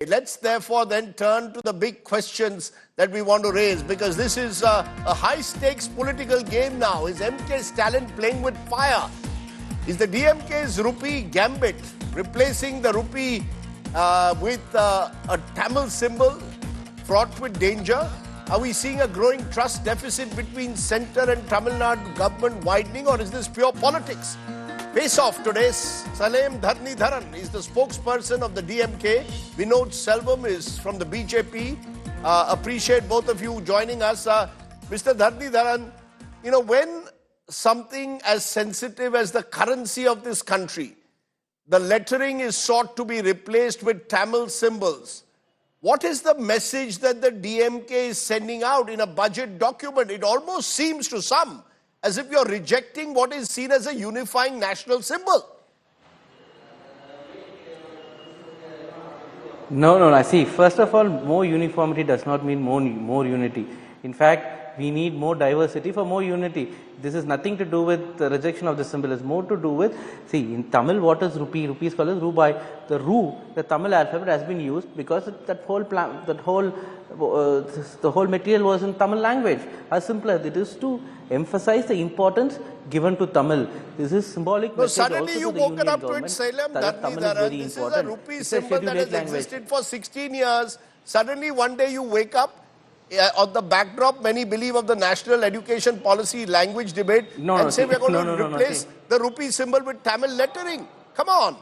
Let's therefore then turn to the big questions that we want to raise, because this is a high-stakes political game now. Is MK's talent playing with fire? Is the DMK's Rupee gambit replacing the Rupee with a Tamil symbol fraught with danger? Are we seeing a growing trust deficit between centre and Tamil Nadu government widening, or is this pure politics? Face off today. Salem Dharnidharan is the spokesperson of the DMK. Vinod Selvam is from the BJP. Appreciate both of you joining us. Mr. Dharnidharan, you know, when something as sensitive as the currency of this country, the lettering is sought to be replaced with Tamil symbols, what is the message that the DMK is sending out in a budget document? It almost seems to some as if you're rejecting what is seen as a unifying national symbol. No. I see. First of all, more uniformity does not mean more unity. In fact, we need more diversity for more unity. This is nothing to do with the rejection of the symbol. It's more to do with, see, in Tamil, what is Rupee? Rupee is called as Rubai. The Tamil alphabet has been used because the whole material was in Tamil language. As simple as it is to emphasize the importance given to Tamil. This is symbolic. So suddenly you woken up to it, Salem Dharnidharan. This is a Rupee symbol that has existed for 16 years. Suddenly one day you wake up, on the backdrop, many believe, of the national education policy language debate, and say we're going to replace the Rupee symbol with Tamil lettering. Come on.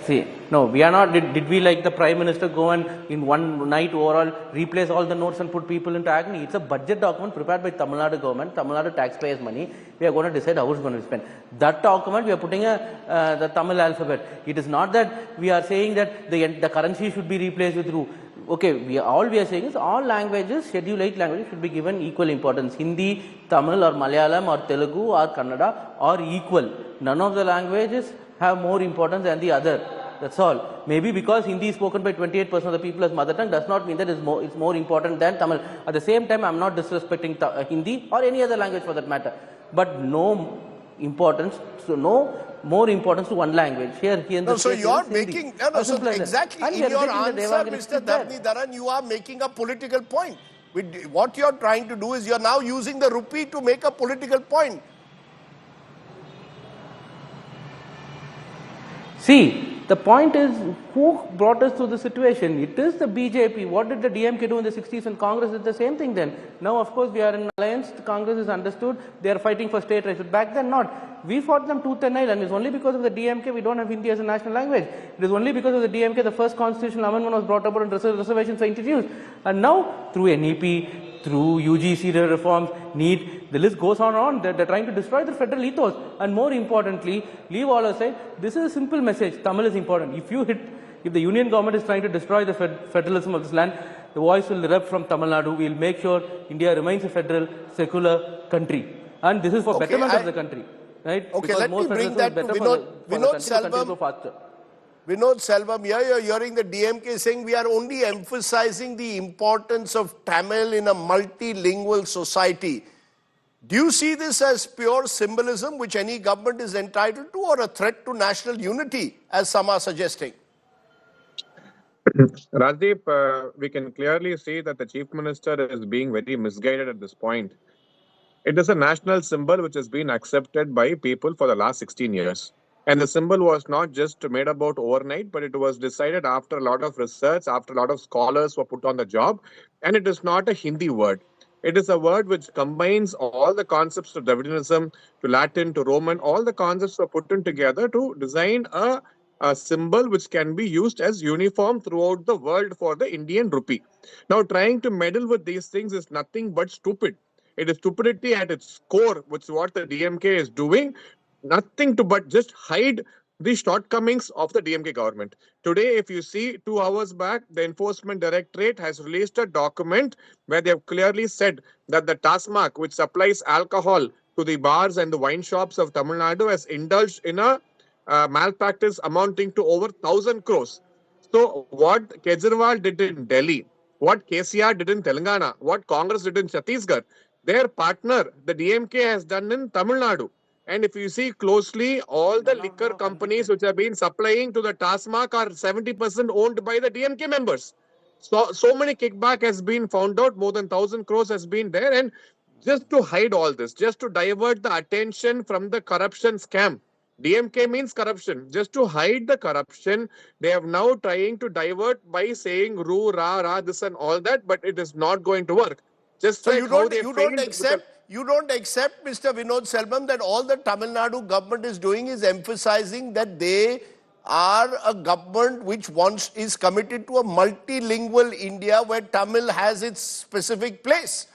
See, no, we are not. Did we, like the Prime Minister, go and in one night overall replace all the notes and put people into agony? It's a budget document prepared by Tamil Nadu government, Tamil Nadu taxpayers' money. We are going to decide how it's going to be spent. That document, we are putting the Tamil alphabet. It is not that we are saying that the currency should be replaced with Ru. Okay, all we are saying is all languages, Schedule 8 languages, should be given equal importance. Hindi, Tamil or Malayalam or Telugu or Kannada are equal. None of the languages have more importance than the other. That's all. Maybe because Hindi is spoken by 28% of the people as mother tongue does not mean that it's more important than Tamil. At the same time, I'm not disrespecting Hindi or any other language for that matter. But no importance, so no more importance to one language. Here in so you're making, exactly in your answer, Mr. Dharnidharan, you are making a political point. What you're trying to do is you're now using the Rupee to make a political point. See, the point is, who brought us to the situation? It is the BJP. What did the DMK do in the 60s when Congress did the same thing then? Now, of course, we are in alliance. The Congress is understood. They are fighting for state rights. But back then, not. We fought them tooth and nail. And it's only because of the DMK we don't have Hindi as a national language. It is only because of the DMK the first constitutional amendment was brought about and reservations were introduced. And now, through NEP, through UGC reforms, NEET, the list goes on and on. They're trying to destroy the federal ethos. And more importantly, leave all aside, this is a simple message. Tamil is important. If the union government is trying to destroy the federalism of this land, the voice will erupt from Tamil Nadu. We will make sure India remains a federal, secular country. And this is for betterment of the country. Right? Okay, because let me bring that to Vinod Selvam. Vinod Selvam, here you're hearing the DMK saying we are only emphasizing the importance of Tamil in a multilingual society. Do you see this as pure symbolism which any government is entitled to, or a threat to national unity, as some are suggesting? Rajdeep, we can clearly see that the Chief Minister is being very misguided at this point. It is a national symbol which has been accepted by people for the last 16 years. And the symbol was not just made about overnight, but it was decided after a lot of research, after a lot of scholars were put on the job. And it is not a Hindi word. It is a word which combines all the concepts of Dravidianism to Latin to Roman. All the concepts were put in together to design a symbol which can be used as uniform throughout the world for the Indian rupee. Now, trying to meddle with these things is nothing but stupid. It is stupidity at its core, which is what the DMK is doing. Nothing to but just hide the shortcomings of the DMK government. Today, if you see, 2 hours back, the Enforcement Directorate has released a document where they have clearly said that the TASMAC, which supplies alcohol to the bars and the wine shops of Tamil Nadu, has indulged in a malpractice amounting to over 1,000 crores. So what Kejriwal did in Delhi, what KCR did in Telangana, what Congress did in Chhattisgarh, their partner, the DMK, has done in Tamil Nadu. And if you see closely, all the liquor companies which have been supplying to the TASMAC are 70% owned by the DMK members. So many kickback has been found out, more than 1,000 crores has been there. And just to hide all this, just to divert the attention from the corruption scam. DMK means corruption. Just to hide the corruption, they have now trying to divert by saying Ru, Ra, Ra, this and all that, but it is not going to work. Just So like how they failed with the you don't accept, Mr. Vinod Selvam, that all the Tamil Nadu government is doing is emphasizing that they are a government which is committed to a multilingual India where Tamil has its specific place.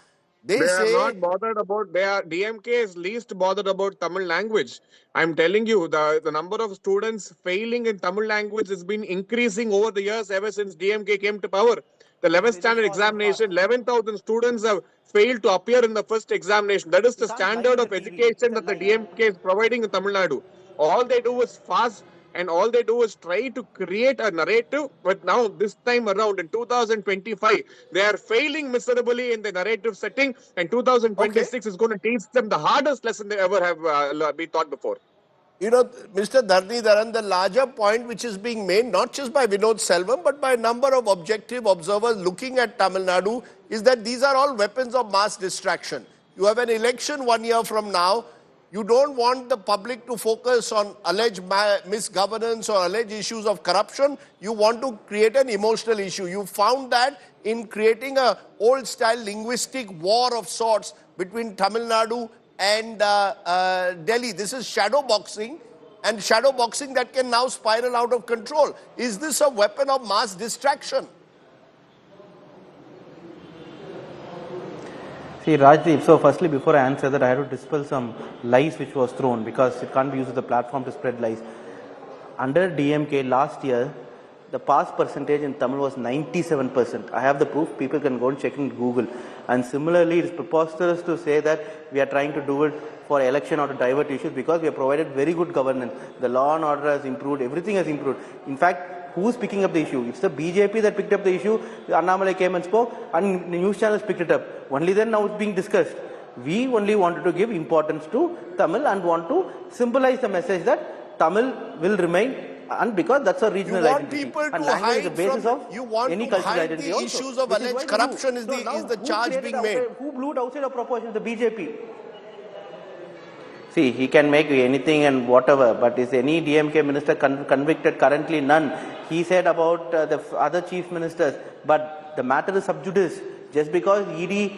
They They are say not bothered about, DMK is least bothered about Tamil language. I'm telling you, the number of students failing in Tamil language has been increasing over the years ever since DMK came to power. The 11th standard examination, 11,000 students have failed to appear in the first examination. That is the standard of education that the DMK is providing in Tamil Nadu. All they do is fast and all they do is try to create a narrative. But now, this time around in 2025, they are failing miserably in the narrative setting, and 2026 is going to teach them the hardest lesson they ever have been taught before. you know, Mr. Dharnidharan, the larger point which is being made, not just by Vinod Selvam, but by a number of objective observers looking at Tamil Nadu, is that these are all weapons of mass distraction. You have an election 1 year from now. You don't want the public to focus on alleged misgovernance or alleged issues of corruption. You want to create an emotional issue. You found that in creating a old-style linguistic war of sorts between Tamil Nadu and Delhi. This is shadow boxing, and shadow boxing that can now spiral out of control. Is this a weapon of mass distraction? See, Rajdeep, so firstly, before I answer that, I have to dispel some lies which was thrown, because it can't be used as a platform to spread lies. Under DMK last year, the pass percentage in Tamil was 97%. I have the proof. People can go and check in Google. And similarly, it is preposterous to say that we are trying to do it for election or to divert issues, because we have provided very good governance. The law and order has improved. Everything has improved. In fact, who's picking up the issue? It's the BJP that picked up the issue. Annamalai came and spoke, and the news channels picked it up. Only then now it's being discussed. We only wanted to give importance to Tamil and want to symbolize the message that Tamil will remain, and because that's a regional identity. People and to language is hide the basis from, of you want any to cultural hide identity the also. issues of Which is alleged why corruption is the charge being made. Who blew it outside of proportion? The BJP. See, he can make anything and whatever, but is any DMK minister convicted? Currently none. He said about the other chief ministers, but the matter is sub judice. Just because ED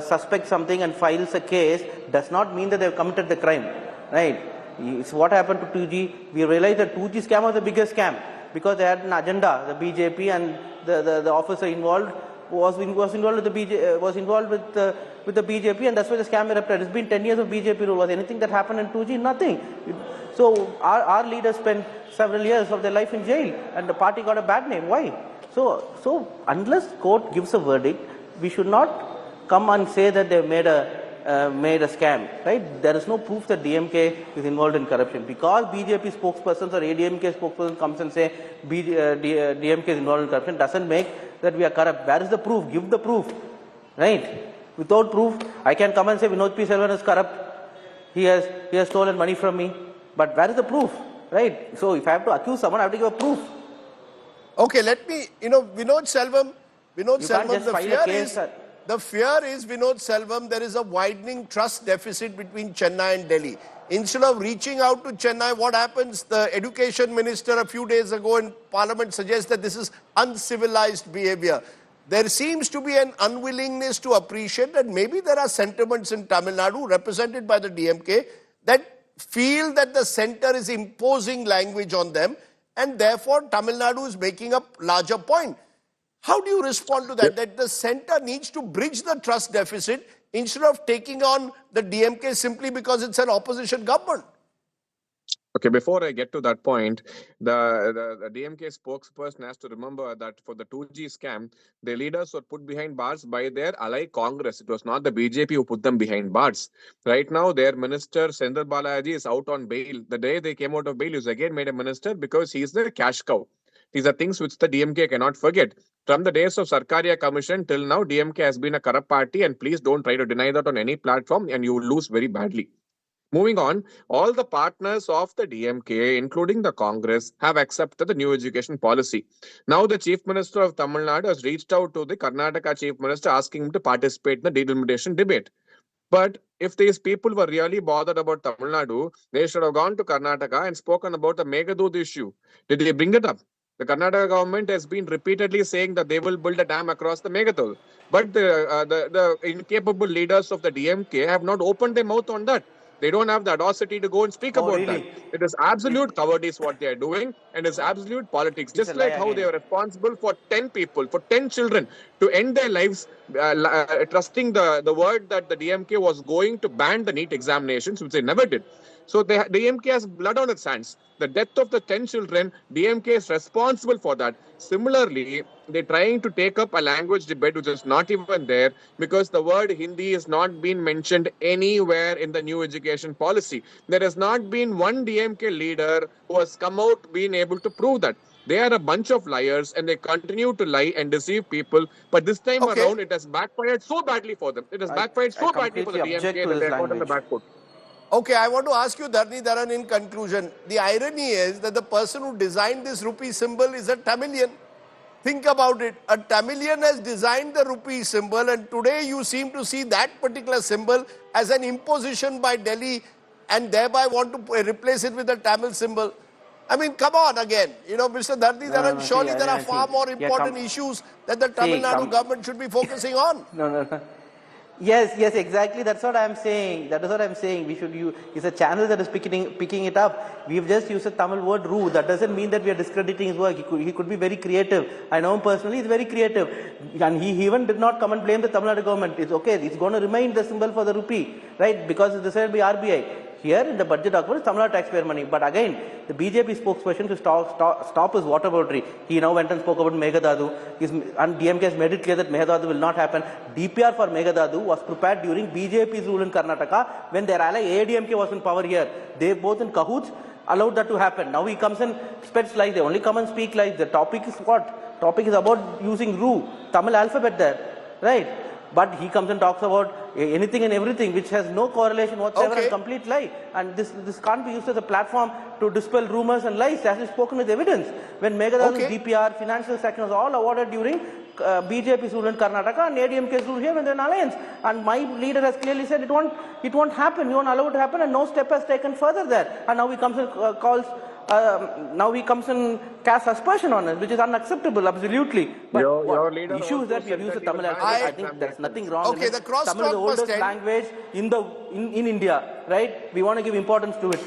suspects something and files a case does not mean that they have committed the crime, right? It's what happened to 2G. We realized that 2G scam was the biggest scam, because they had an agenda. The BJP and the officer involved was involved with the BJP, and that's why the scam erupted. It's been 10 years of BJP rule. Was anything that happened in 2G? Nothing. So our leaders spent several years of their life in jail, and the party got a bad name. Why? So unless court gives a verdict, we should not come and say that they made a scam, right? There is no proof that DMK is involved in corruption. Because BJP spokespersons or ADMK spokesperson comes and say DMK is involved in corruption, doesn't make that we are corrupt. Where is the proof? Give the proof, right? Without proof, I can come and say Vinod P. Selvan is corrupt. He has stolen money from me. But where is the proof, right? So if I have to accuse someone, I have to give a proof. Okay, let me, Vinod Selvam, the fear is, Vinod Selvam, there is a widening trust deficit between Chennai and Delhi. Instead of reaching out to Chennai, what happens? The education minister a few days ago in parliament suggests that this is uncivilized behavior. There seems to be an unwillingness to appreciate that maybe there are sentiments in Tamil Nadu represented by the DMK that feel that the center is imposing language on them, and therefore Tamil Nadu is making a larger point. How do you respond to that? That the center needs to bridge the trust deficit instead of taking on the DMK simply because it's an opposition government? Okay, before I get to that point, the DMK spokesperson has to remember that for the 2G scam, the leaders were put behind bars by their ally Congress. It was not the BJP who put them behind bars. Right now, their minister, Sendar Balaji, is out on bail. The day they came out of bail, he was again made a minister because he is the cash cow. These are things which the DMK cannot forget. From the days of Sarkaria Commission till now, DMK has been a corrupt party, and please don't try to deny that on any platform, and you will lose very badly. Moving on, all the partners of the DMK, including the Congress, have accepted the new education policy. Now, the Chief Minister of Tamil Nadu has reached out to the Karnataka Chief Minister asking him to participate in the delimitation debate. But if these people were really bothered about Tamil Nadu, they should have gone to Karnataka and spoken about the Meghadood issue. Did they bring it up? The Karnataka government has been repeatedly saying that they will build a dam across the Meghadood. But the incapable leaders of the DMK have not opened their mouth on that. They don't have the audacity to go and speak Oh, about that. really? It is absolute cowardice what they are doing, and it's absolute politics. It's a Just lie like how they again. are responsible for 10 people, for 10 children to end their lives trusting the word that the DMK was going to ban the NEET examinations, which they never did. So the DMK has blood on its hands. The death of the 10 children, DMK is responsible for that. Similarly, they're trying to take up a language debate which is not even there because the word Hindi is not been mentioned anywhere in the new education policy. There has not been one DMK leader who has come out being able to prove that. They are a bunch of liars and they continue to lie and deceive people. But this time Okay. around, it has backfired so badly for them. It has backfired I so badly for the completely object DMK to that this they're caught on the language. back foot. Okay, I want to ask you, Dharni Dharan, in conclusion. The irony is that the person who designed this rupee symbol is a Tamilian. Think about it. A Tamilian has designed the rupee symbol, and today you seem to see that particular symbol as an imposition by Delhi and thereby want to replace it with a Tamil symbol. I mean, come on again. You know, Mr. Dharni Dharan, See, surely there are far more yeah, important issues that the Tamil see, Nadu government should be focusing on. No. Yes, exactly. That's what I'm saying. That is what I'm saying. We should use. It's a channel that is picking it up. We've just used a Tamil word "ru." That doesn't mean that we are discrediting his work. He could be very creative. I know him personally. He's very creative, and he even did not come and blame the Tamil Nadu government. It's okay. It's going to remain the symbol for the rupee, right? Because it's decided by RBI. Here in the budget document is Tamil Nadu taxpayer money. But again, the BJP spokesperson to stop his water boundary. He now went and spoke about Meghadood. And DMK has made it clear that Meghadood will not happen. DPR for Meghadood was prepared during BJP's rule in Karnataka when their ally ADMK was in power here. They both in cahoots allowed that to happen. Now he comes and spreads lies. They only come and speak lies. The topic is what? Topic is about using RU, Tamil alphabet there, right? But he comes and talks about anything and everything which has no correlation whatsoever, Okay. and complete lie. And this can't be used as a platform to dispel rumors and lies. As is spoken with evidence. When Meghadood's Okay. DPR, financial section was all awarded during BJP's rule in Karnataka and ADMK's rule here when they're in alliance. And my leader has clearly said it won't happen. We won't allow it to happen, and no step has taken further there. And now he comes and now he comes and casts aspersion on us, which is unacceptable, absolutely. But Your leader the issue is that we also have used the said Tamil that he will alphabet. ban I think there's examinations. nothing wrong. Okay, in the it. crosstalk Tamil is the must oldest end. language in India, right? We want to give importance to it.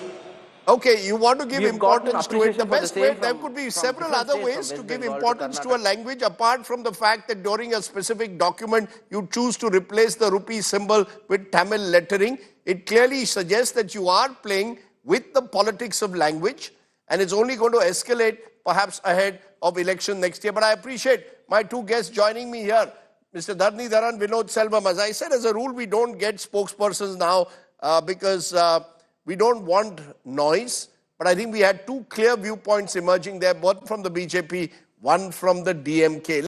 Okay, you want to give We have gotten importance to it. The appreciation for the best way, same there from- could be from several different other states, ways from to West give Bengal to importance to a Karnataka. language, apart from the fact that during a specific document you choose to replace the rupee symbol with Tamil lettering. It clearly suggests that you are playing with the politics of language, and it's only going to escalate perhaps ahead of election next year. But I appreciate my two guests joining me here, Mr. Dharni Dharan, Vinod Selvam. As I said, as a rule, we don't get spokespersons now because we don't want noise. But I think we had two clear viewpoints emerging there, one from the BJP, one from the DMK.